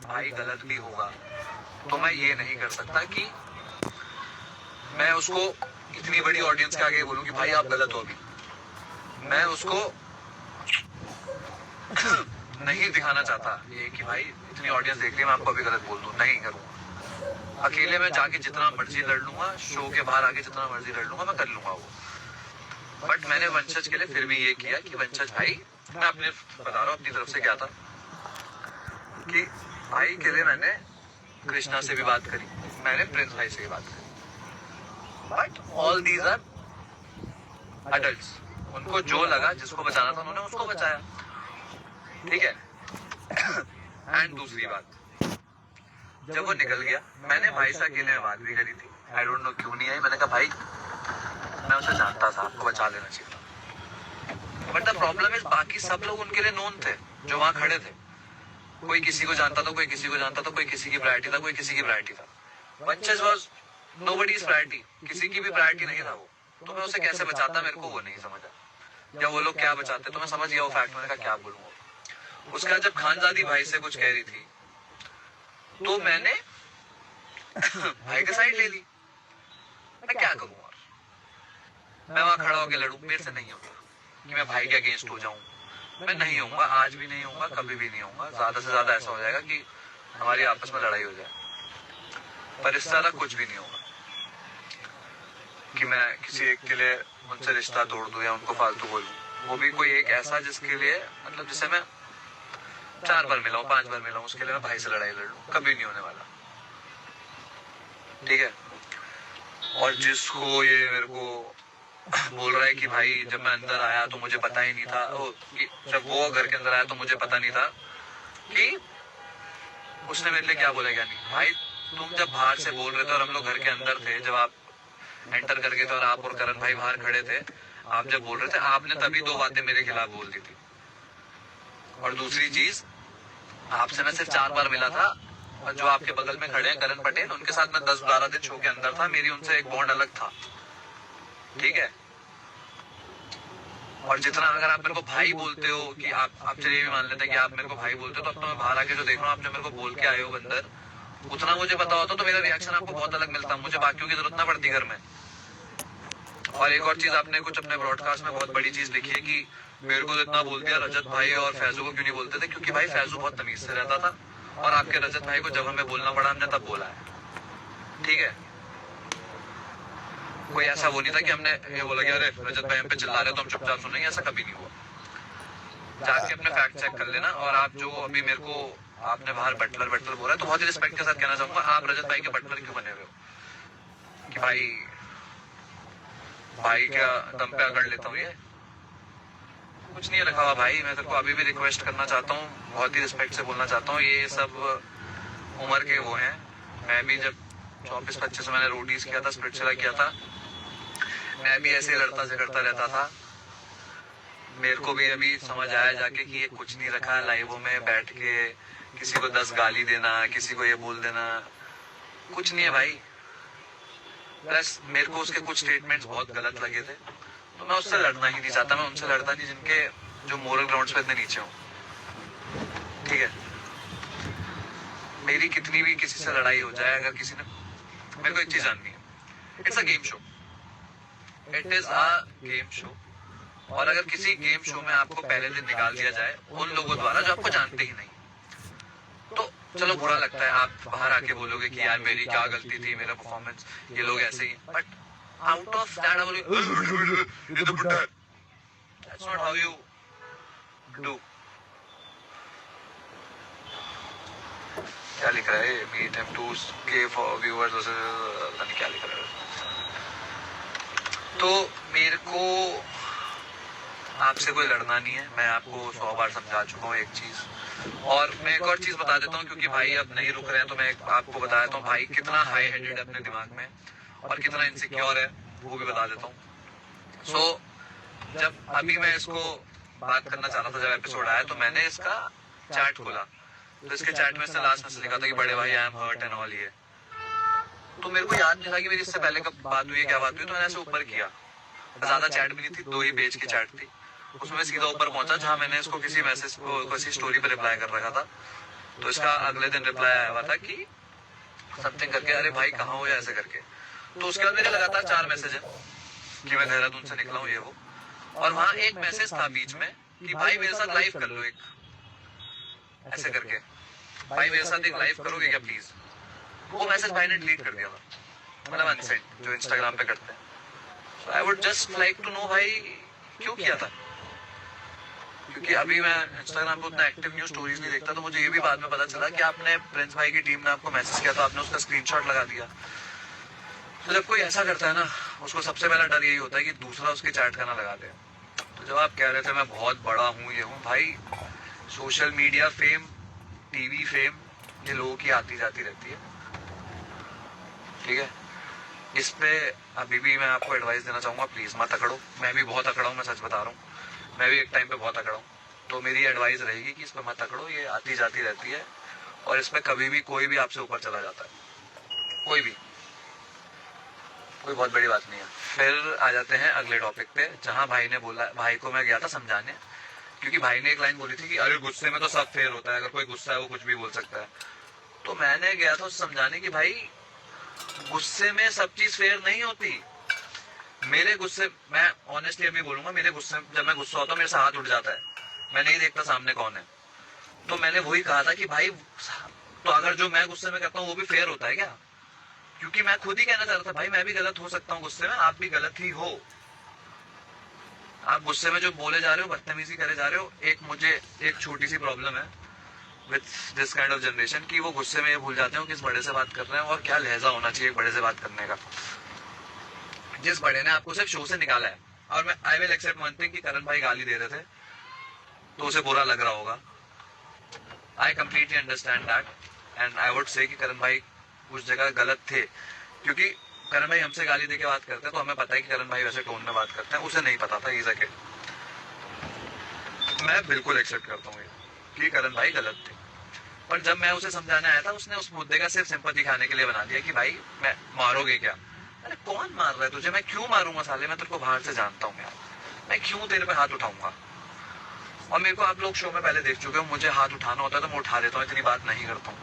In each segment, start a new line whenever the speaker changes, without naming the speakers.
भाई गलत भी होगा तो मैं ये नहीं कर सकता कि मैं उसको इतनी बड़ी ऑडियंस के आगे बोलूं कि भाई आप गलत हो। अभी मैं उसको नहीं दिखाना चाहता ये कि भाई इतनी ऑडियंस देख रही है मैं आपको अभी गलत बोल दूं, नहीं करूंगा। अकेले में जाके जितना मर्जी लड़ लूंगा, शो के बाहर आके जितना मर्जी लड़ लूंगा, मैं कर लूंगा वो। बट मैंने वंशज के लिए फिर भी ये किया कि वंशज भाई, मैं अपने बता रहा हूँ अपनी तरफ से क्या था कि भाई के लिए मैंने कृष्णा से भी बात करी, मैंने प्रिंस भाई से भी बात करी। But all these are adults, उनको जो लगा जिसको बचाना था उन्होंने उसको बचाया, ठीक है। एंड दूसरी बात, जब वो निकल गया मैंने भाई से अकेले में बात भी करी थी, आई डोंट नो क्यों नहीं आई। मैंने कहा भाई मैं उसे जानता था, आपको बचा लेना चाहिए था। बट द प्रॉब्लम इज बाकी सब लोग उनके लिए नोन थे जो वहां खड़े थे। कोई किसी को जानता था, कोई किसी को जानता था, कोई किसी की प्रायोरिटी था, कोई किसी की प्रायोरिटी था। वंशज वाज नोबडीज प्रायोरिटी, किसी की भी प्रायोरिटी नहीं था वो। तो मैं उसे कैसे बचाता, मेरे को वो नहीं समझा। या वो लोग क्या बचाते तो मैं समझ गया वो फैक्ट, मैंने कहा क्या बोलूंगा। उसके बाद जब खानजादी भाई से कुछ कह रही थी तो मैंने भाई की साइड ले ली। मैं क्या करूंगा, मैं वहां खड़ा होकर लड़ूं, मेरे से नहीं होगा कि मैं भाई के अगेंस्ट हो जाऊं। मैं नहीं होऊंगा, आज भी नहीं होऊंगा, कभी भी नहीं होऊंगा। ज्यादा से ज्यादा ऐसा हो जाएगा कि हमारी आपस में लड़ाई हो जाए, पर इससे ज्यादा कुछ भी नहीं होगा कि मैं किसी एक के लिए उनसे रिश्ता तोड़ दूं या उनको फालतू बोलूं। वो भी कोई एक ऐसा जिसके लिए, मतलब जिसे मैं 4 बार मिला हूं, 5 बार मिला हूं, उसके लिए मैं भाई से लड़ाई लड़ लूं, कभी नहीं होने वाला, ठीक है। और जिसको ये मेरे को बोल रहा है कि भाई जब मैं अंदर आया तो मुझे पता ही नहीं था, जब वो घर के अंदर आया तो मुझे पता नहीं था कि उसने मेरे लिए क्या बोला क्या नहीं। भाई तुम जब बाहर से बोल रहे थे और हम लोग घर के अंदर थे, जब आप एंटर करके थे और आप और करण भाई बाहर खड़े थे, आप जब बोल रहे थे आपने तभी 2 बातें मेरे खिलाफ बोल दी थी। और दूसरी चीज, आपसे मैं सिर्फ 4 बार मिला था, और जो आपके बगल में खड़े हैं करण पटेल, उनके साथ मैं 10-12 दिन शो के अंदर था, मेरी उनसे एक बॉन्ड अलग था, ठीक है। और जितना अगर आप मेरे को भाई बोलते हो कि आप चलिए भी मान लेते हैं कि आप मेरे को भाई बोलते हो, तो अब तो मैं बाहर आके जो देख रहा हूँ आप जो मेरे को बोल के आए हो अंदर, उतना मुझे पता होता तो मेरा रिएक्शन आपको बहुत अलग मिलता, मुझे बाकियों की जरूरत ना पड़ती घर में। और एक और चीज, आपने कुछ अपने ब्रॉडकास्ट में बहुत बड़ी चीज लिखी है कि मेरे को इतना बोल दिया, रजत भाई और फैजू को क्यों नहीं बोलते थे? क्योंकि भाई फैजू बहुत तमीज से रहता था और आपके रजत भाई को जब हमें बोलना पड़ा हमने तब बोला है, ठीक है। कोई ऐसा वो नहीं था कि हमने ये बोला कि अरे रजत भाई हम पे चिल्ला रहे तो हम चुपचाप सुनेंगे, ऐसा कभी नहीं हुआ। जाके अपने फैक्ट चेक कर लेना। और आप जो अभी मेरे को आपने बाहर बटलर बोला है, तो बहुत ही रिस्पेक्ट के साथ कहना चाहूंगा, आप रजत भाई के बटलर क्यों बने हुए हो कि भाई क्या दम पे अकड़ लेता हूँ? ये कुछ नहीं रखा हुआ भाई। मैं तेरे को अभी भी रिक्वेस्ट करना चाहता हूँ, बहुत ही रिस्पेक्ट से बोलना चाहता हूँ, ये सब उम्र के वो हैं। मैं भी जब 24-25 मैंने रोडीज किया था, स्पिरिचुअल किया था, मैं भी ऐसे लड़ता झगड़ता रहता था। मेरे को भी अभी समझ आया जाके कि ये कुछ नहीं रखा, लाइवों में बैठ के किसी को 10 गाली देना, किसी को ये बोल देना, कुछ नहीं है भाई। प्लस मेरे को उसके कुछ स्टेटमेंट्स बहुत गलत लगे थे, तो मैं उससे लड़ना ही नहीं चाहता। मैं उनसे लड़ता नहीं जिनके जो मोरल ग्राउंड्स पे इतने नीचे हो, ठीक है। मेरी कितनी भी किसी से लड़ाई हो जाए, अगर किसी ने, मेरे को एक चीज जाननी है, it's a game show, it is a game show. और अगर किसी गेम शो में आपको पहले दिन निकाल दिया जाए उन लोगों द्वारा जो आपको जानते ही नहीं, तो चलो बुरा लगता है, आप बाहर आके बोलोगे कि यार मेरी क्या गलती थी, मेरा परफॉर्मेंस, ये लोग ऐसे ही। But out of that that's not how you do. क्या लिख रहा है meet M two K for viewers, क्या लिख रहा है। तो मेरे को आपसे कोई लड़ना नहीं है, मैं आपको 100 बार समझा चुका हूँ एक चीज। और मैं एक और चीज बता देता हूँ, क्योंकि भाई अब नहीं रुक रहे हैं, तो मैं आपको बता देता हूँ भाई कितना हाई हेडेड है अपने दिमाग में और कितना इनसिक्योर है, वो भी बता देता हूँ। सो जब अभी मैं इसको बात करना चाह रहा था, जब एपिसोड आया, तो मैंने इसका चैट खोला, तो इसके चैट में से लास्ट में से लिखा था कि बड़े भाई I am hurt and all. ये तो मेरे को याद नहीं था कि मेरी इससे पहले कब बात हुई है, क्या बात हुई, तो मैंने ऐसे ऊपर किया। ज्यादा चैट भी नहीं थी, 2 ही पेज की चैट थी। उसमें सीधा ऊपर पहुंचा जहां मैंने इसको किसी मैसेज को, किसी स्टोरी पे रिप्लाई कर रखा था। तो इसका अगले दिन रिप्लाई आया हुआ था कि समथिंग करके, अरे भाई कहाँ हो या ऐसे करके। तो उसके बाद मेरे लगातार 4 मैसेज है कि मैं देहरादून से निकला हूँ ये वो, और वहाँ एक मैसेज था बीच में कि भाई मेरे साथ लाइव कर लो एक, ऐसे करके, भाई मेरे साथ एक लाइव करोगे क्या प्लीज। वो मैसेज भाई ने डिलीट कर दिया था, मतलब अनसेंड, जो इंस्टाग्राम पे करते हैं। So I would just like to know भाई क्यों किया था, क्योंकि अभी मैं इंस्टाग्राम पे उतना एक्टिव न्यूज स्टोरीज नहीं देखता, तो मुझे ये भी बाद में पता चला कि आपने प्रिंस भाई की टीम ने आपको मैसेज किया तो आपने उसका स्क्रीनशॉट लगा दिया। तो जब कोई ऐसा करता है ना, उसको सबसे पहला डर यही होता है कि दूसरा उसकी चैट का ना लगा दे। तो जब आप कह रहे थे मैं बहुत बड़ा हूँ ये हूँ, भाई social media fame, TV fame, ये लोगों की आती जाती रहती है, ठीक है। इस पे अभी भी मैं आपको एडवाइस देना चाहूंगा, प्लीज मत अकड़ो। मैं भी बहुत अकड़ा हूँ, मैं सच बता रहा हूँ, मैं भी एक टाइम पे बहुत अकड़ा हूँ। तो मेरी एडवाइस रहेगी कि इस पे मत अकड़ो, ये आती जाती रहती है, और इस पे कभी भी कोई भी आपसे ऊपर चला जाता है, कोई भी, कोई बहुत बड़ी बात नहीं है। फिर आ जाते हैं अगले टॉपिक पे, जहाँ भाई ने बोला, भाई को मैं गया था समझाने, क्योंकि भाई ने एक लाइन बोली थी कि अरे गुस्से में तो सब फेयर होता है, अगर कोई गुस्सा है वो कुछ भी बोल सकता है। तो मैंने गया था उसे समझाने की भाई गुस्से में सब चीज फेयर नहीं होती। मेरे गुस्से, मैं ऑनेस्टली अभी बोलूंगा, मेरे गुस्से, जब मैं गुस्सा होता हूँ मेरे से हाथ उठ जाता है, मैं नहीं देखता सामने कौन है। तो मैंने वही कहा था कि भाई तो अगर जो मैं गुस्से में करता हूँ वो भी फेयर होता है क्या, क्योंकि मैं खुद ही कहना चाह रहा था भाई मैं भी गलत हो सकता हूँ गुस्से में, आप भी गलत ही हो। आप गुस्से में जो बोले जा रहे हो, बदतमीजी करे जा रहे हो। एक मुझे एक छोटी सी प्रॉब्लम है with this kind of generation, कि वो गुस्से में ये भूल जाते हो किस बड़े से बात कर रहे हैं और क्या लहजा होना चाहिए एक बड़े से बात करने का। जिस बड़े ने आपको सिर्फ शो से निकाला है, और मैं I will except one thing कि करण भाई गाली दे रहे थे तो उसे बुरा लग रहा होगा, I completely understand that, and I would say कि करण भाई उस जगह गलत थे, क्योंकि करण भाई हमसे गाली देके बात करते हैं तो हमें पता है कि करण भाई वैसे टोन में बात करते हैं, उसे नहीं पता था, इज अ किड। मैं बिल्कुल एक्सेप्ट करता हूँ कि करण भाई गलत थे, पर जब मैं उसे समझाने आया था उसने उस मुद्दे का सिर्फ सिंपैथी खाने के लिए बना दिया कि भाई मैं मारोगे क्या। अरे कौन मार रहा है तुझे, मैं क्यों मारूंगा साले, मैं तेरे को बाहर से जानता हूँ यार, मैं क्यों तेरे पे हाथ उठाऊंगा। और मेरे को आप लोग शो में पहले देख चुके हो, मुझे हाथ उठाना होता है तो मैं उठा देता हूँ, इतनी बात नहीं करता हूँ।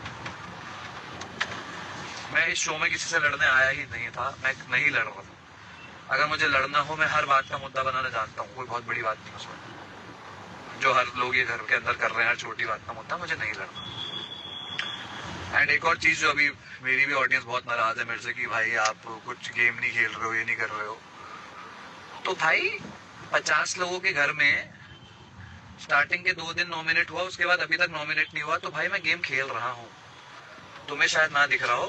मैं इस शो में किसी से लड़ने आया ही नहीं था, मैं नहीं लड़ रहा था। अगर मुझे लड़ना हो, मैं हर बात का मुद्दा बनाना जानता हूँ, कोई बहुत बड़ी बात नहीं उसमें, जो हर लोग ये घर के अंदर कर रहे हैं, हर छोटी बात का मुद्दा, मुझे नहीं लड़ना। एंड एक और चीज जो अभी मेरी भी ऑडियंस बहुत नाराज है मेरे से कि भाई आप कुछ गेम नहीं खेल रहे हो, ये नहीं कर रहे हो। तो भाई 50 लोगों के घर में स्टार्टिंग के 2 दिन नॉमिनेट हुआ, उसके बाद अभी तक नॉमिनेट नहीं हुआ, तो भाई मैं गेम खेल रहा हूँ। तुम्हें शायद ना दिख रहा हो,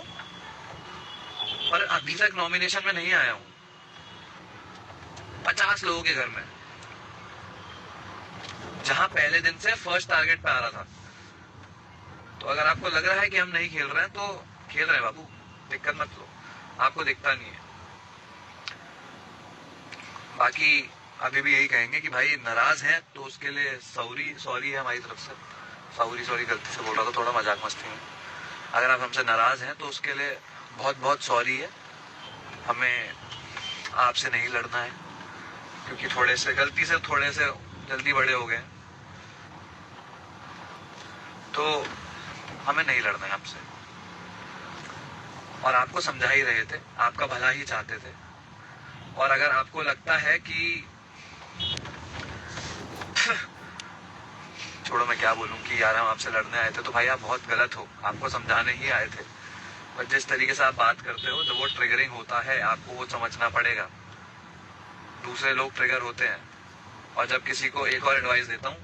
पर अभी तक नॉमिनेशन में नहीं आया हूँ 50 लोगों के घर में, जहां पहले दिन से फर्स्ट टारगेट पे आ रहा था। तो अगर आपको लग रहा है कि हम नहीं खेल रहे हैं तो खेल रहे हैं बाबू, दिक्कत मत लो, आपको दिखता नहीं है। बाकी अभी भी यही कहेंगे कि भाई नाराज हैं तो उसके लिए सॉरी है हमारी तरफ से, सॉरी गलती से बोल रहा था, थोड़ा मजाक मस्ती में। अगर आप हमसे नाराज हैं तो उसके लिए बहुत बहुत सॉरी है, हमें आपसे नहीं लड़ना है, क्योंकि थोड़े से गलती से थोड़े से जल्दी बड़े हो गए, तो हमें नहीं लड़ना है आपसे। और आपको समझा ही रहे थे, आपका भला ही चाहते थे। और अगर आपको लगता है कि छोड़ो मैं क्या बोलूं कि यार हम आपसे लड़ने आए थे, तो भाई आप बहुत गलत हो, आपको समझाने ही आए थे। पर जिस तरीके से आप बात करते हो, जब वो ट्रिगरिंग होता है आपको वो समझना पड़ेगा। दूसरे लोग ट्रिगर होते हैं, और जब किसी को एक और एडवाइस देता हूँ,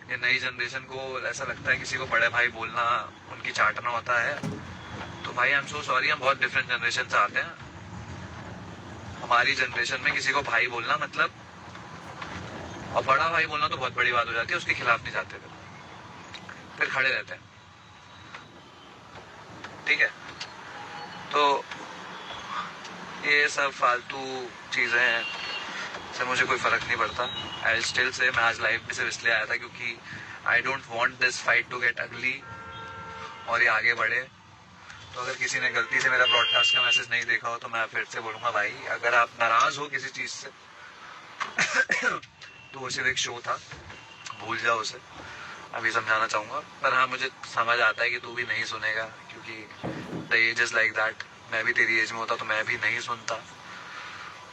ये नई जनरेशन को ऐसा लगता है किसी को बड़े भाई बोलना उनकी चाटना होता है, तो भाई आई एम सो सॉरी, हम बहुत डिफरेंट जनरेशन से आते हैं। हमारी जनरेशन में किसी को भाई बोलना मतलब, और बड़ा भाई बोलना तो बहुत बड़ी बात हो जाती है, उसके खिलाफ नहीं जाते, फिर खड़े रहते हैं, ठीक है। तो ये सब फालतू चीजें हैं, से मुझे कोई फर्क नहीं पड़ता। आई स्टिल से मैं आज लाइव भी सिर्फ इसलिए आया था क्योंकि I don't want this fight to get ugly और ये आगे बढ़े। तो अगर किसी ने गलती से मेरा ब्रॉडकास्ट का मैसेज नहीं देखा हो तो मैं फिर से बोलूंगा भाई, अगर आप नाराज हो किसी चीज से तो वो सिर्फ एक शो था, भूल जाओ उसे। अभी समझाना चाहूँगा, पर हाँ मुझे समझ आता है कि तू भी नहीं सुनेगा, क्योंकि the age is like that. मैं भी तेरी एज में होता तो मैं भी नहीं सुनता,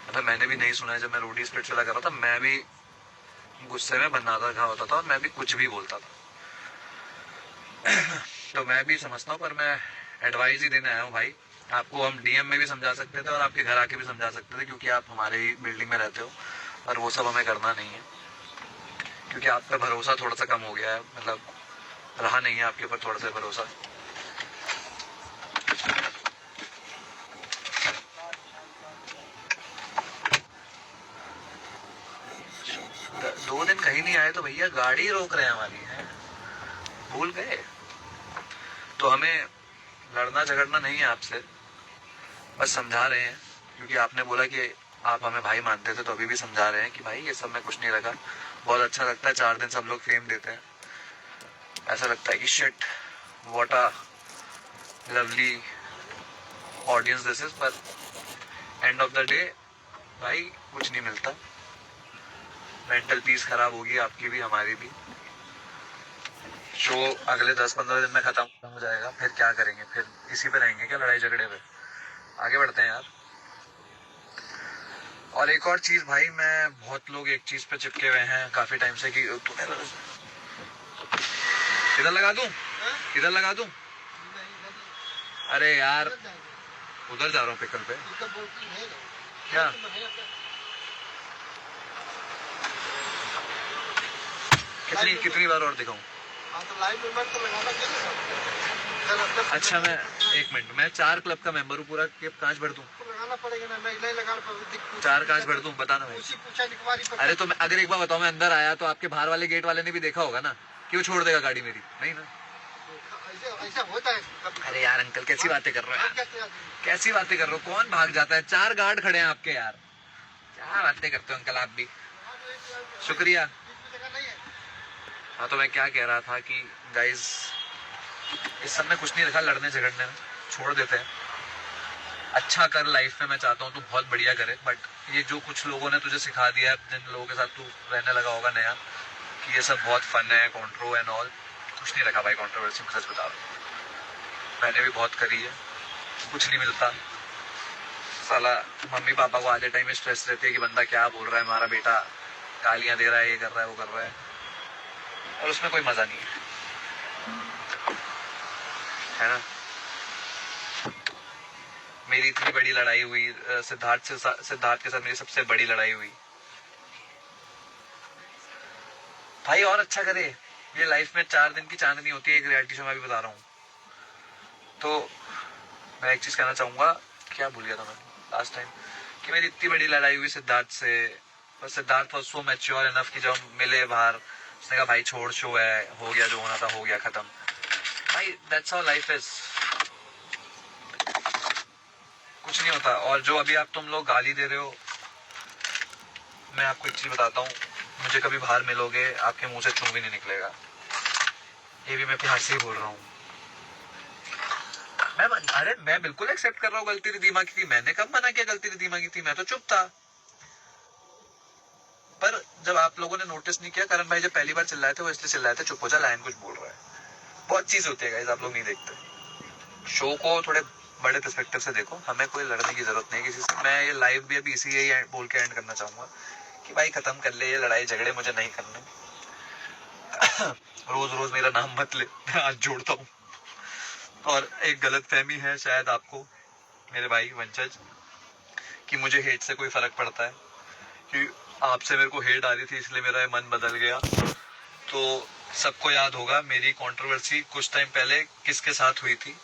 मतलब मैंने भी नहीं सुना है। जब मैं रोटी स्प्लिट चला कर रहा था, मैं भी गुस्से में बनाता खा होता था और मैं भी कुछ भी बोलता था। तो मैं भी समझता हूँ, पर मैं एडवाइस ही देने आया हूँ भाई। आपको हम डीएम में भी समझा सकते थे और आपके घर आके भी समझा सकते थे, क्योंकि आप हमारे ही बिल्डिंग में रहते हो, और वो सब हमें करना नहीं है, क्योंकि आप पे भरोसा थोड़ा सा कम हो गया है, मतलब रहा नहीं है आपके ऊपर थोड़ा सा भरोसा। दो दिन कहीं नहीं आए तो भैया गाड़ी रोक रहे हैं हमारी, है भूल गए? तो हमें लड़ना झगड़ना नहीं है आपसे, बस समझा रहे हैं, क्योंकि आपने बोला कि आप हमें भाई मानते थे, तो अभी भी समझा रहे हैं कि भाई ये सब में कुछ नहीं रखा। बहुत अच्छा लगता है 4 दिन सब लोग फेम देते हैं, ऐसा लगता है कि shit what a lovely audience this is, पर एंड ऑफ द डे भाई कुछ नहीं मिलता। मेंटल पीस खराब होगी आपकी भी हमारी भी। शो अगले 10-15 दिन में खत्म हो जाएगा, फिर क्या करेंगे? फिर इसी पे रहेंगे क्या, लड़ाई झगड़े पे? आगे बढ़ते हैं यार। और एक और चीज भाई, मैं बहुत लोग एक चीज पे चिपके हुए हैं काफी टाइम से कि तुम्हें इधर लगा दूं, इधर लगा दूं। अरे यार उधर जा रहा हूँ पिकल पे। क्या कितनी कितनी बार और दिखाऊं? अच्छा मैं 1 मिनट, मैं 4 क्लब का मेंबर हूँ, पूरा क्लब कांच भर दूं? लगाना पड़ेगा ना, मैं नहीं लगा 4 कांच भर दूं, बताना भाई। अरे तो मैं अगर एक बार बताऊं, मैं अंदर आया तो आपके बाहर वाले गेट वाले ने भी देखा होगा ना, क्यों छोड़ देगा गाड़ी मेरी? नहीं ना। ऐसा होता है। अरे यार अंकल कैसी बातें कर रहे हो, कैसी बातें कर रहे हो? कौन भाग जाता है? 4 गार्ड खड़े हैं आपके यार, क्या बातें करते हो अंकल आप भी। शुक्रिया। हाँ तो मैं क्या कह रहा था कि गाइज इस सब में कुछ नहीं रखा, लड़ने झगड़ने में छोड़ देते हैं। अच्छा कर लाइफ में, मैं चाहता हूँ तू बहुत बढ़िया करे, बट ये जो कुछ लोगों ने तुझे सिखा दिया है, जिन लोगों के साथ तू रहने लगा होगा नया, कि ये सब बहुत फन है, कॉन्ट्रो एंड ऑल, कुछ नहीं रखा भाई कॉन्ट्रोवर्सी में, सच बता रहा हूँ। मैंने भी बहुत करी है, कुछ नहीं मिलता। साला मम्मी पापा को आधे टाइम में स्ट्रेस रहती है कि बंदा क्या बोल रहा है, हमारा बेटा गालियां दे रहा है, ये कर रहा है वो कर रहा है, और उसमें कोई मजा नहीं है ना। मेरी इतनी बड़ी लड़ाई हुई सिद्धार्थ के साथ मेरी सबसे बड़ी लड़ाई हुई भाई। और अच्छा करे, ये लाइफ में 4 दिन की चांदनी होती है, एक रियलिटी शो में भी बता रहा हूँ। तो मैं एक चीज कहना चाहूंगा, क्या भूल गया था मैं लास्ट टाइम, कि मेरी इतनी बड़ी लड़ाई हुई सिद्धार्थ से, पर Siddharth was so mature enough कि जब हम मिले बाहर, उसने कहा भाई छोड़, शो है, हो गया जो होना था हो गया, खत्म। भाई दैट्स हाउ लाइफ इज, कुछ नहीं होता। और जो अभी आप तुम लोग गाली दे रहे हो, मैं आपको एक चीज बताता हूँ, मुझे कभी बाहर मिलोगे आपके मुंह से चूं भी नहीं निकलेगा, ये भी मैं प्यार से ही बोल रहा हूँ। अरे मैं बिल्कुल एक्सेप्ट कर रहा हूँ गलती रिदीमा की थी, मैंने कब मना किया गलती रिदीमा की थी, मैं तो चुप था। पर जब आप लोगों ने नोटिस नहीं किया, करण भाई जब पहली बार चिल्लाए थे वो इसलिए चिल्लाए थे, चुप हो जा लायन कुछ बोल रहा है। बहुत चीज होती है गाइस, आप लोग नहीं देखते। शो को थोड़े बड़े पर्सपेक्टिव से देखो, हमें कोई लड़ने की जरूरत नहीं किसी से। मैं ये लाइव भी अभी इसी यही बोल के एंड करना चाहूंगा कि भाई खत्म कर ले ये लड़ाई झगड़े, मुझे नहीं करने। रोज रोज मेरा नाम मत ले, मैं आज जोड़ता हूँ। और एक गलत फहमी है शायद आपको मेरे भाई वंशज, कि मुझे हेट से कोई फर्क पड़ता है, कि आपसे मेरे को हेट आ रही थी इसलिए मेरा मन बदल गया। तो सबको याद होगा मेरी कंट्रोवर्सी कुछ टाइम पहले किसके साथ हुई थी,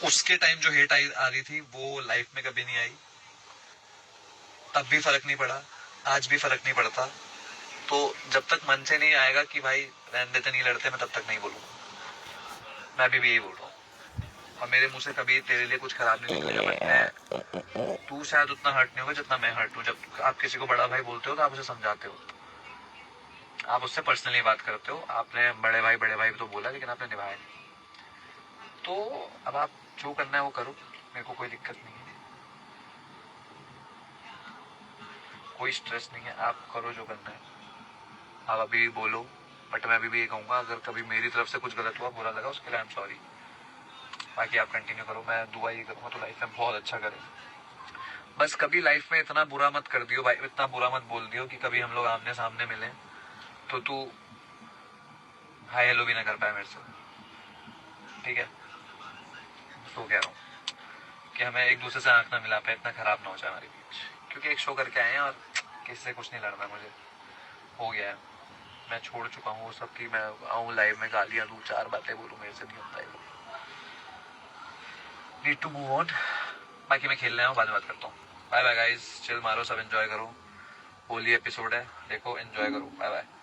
उसके टाइम जो हेट आ रही थी वो लाइफ में कभी नहीं आई, तब भी फर्क नहीं पड़ा, आज भी फर्क नहीं पड़ता। तो जब तक मन से नहीं आएगा कि भाई रहने देते नहीं लड़ते, मैं तब तक नहीं बोलूंगा। मैं अभी भी यही बोल रहा हूँ, और मेरे मुंह से कभी तेरे लिए कुछ खराब नहीं निकलेगा, बट मैं तू शायद उतना हर्ट नहीं होगा जितना मैं हर्ट हूँ। जब आप किसी को बड़ा भाई बोलते हो तो आप उसे समझाते हो, आप उससे पर्सनली बात करते हो। आपने बड़े भाई तो बोला, लेकिन आपने निभाया नहीं। तो अब आप जो करना है वो करो, मेरे को कोई दिक्कत नहीं है, कोई स्ट्रेस नहीं है, आप करो जो करना है। आप अभी भी बोलो, बट मैं अभी भी ये कहूँगा, अगर कभी मेरी तरफ से कुछ गलत हुआ, बुरा लगा, उसके लिए आई एम सॉरी। बाकी आप कंटिन्यू करो, मैं दुआ ये करूँगा तो लाइफ में बहुत अच्छा करे। बस कभी लाइफ में इतना बुरा मत कर दियो भाई, इतना बुरा मत बोल दियो कि कभी हम लोग आमने सामने मिले तो तू हाई हेलो भी ना कर पाए मेरे से, ठीक है? तो कह रहा हूँ कि हमें एक दूसरे से आंख ना मिला पाए, इतना खराब ना हो जाए हमारे बीच, क्योंकि एक शो करके आए हैं और किसी से कुछ नहीं लड़ना, मुझे हो गया है, मैं छोड़ चुका हूँ वो सब कि मैं आऊँ लाइव में गालियाँ दूँ, 4 बातें बोलूँ, मेरे से नहीं होता है। Need to move on. बाकी मैं खेलने आया हूँ, बाद में बात करता हूँ। बाय बाय गाइस, चिल मारो, सब एंजॉय करो, होली एपिसोड है, देखो एंजॉय करो, बाय बाय।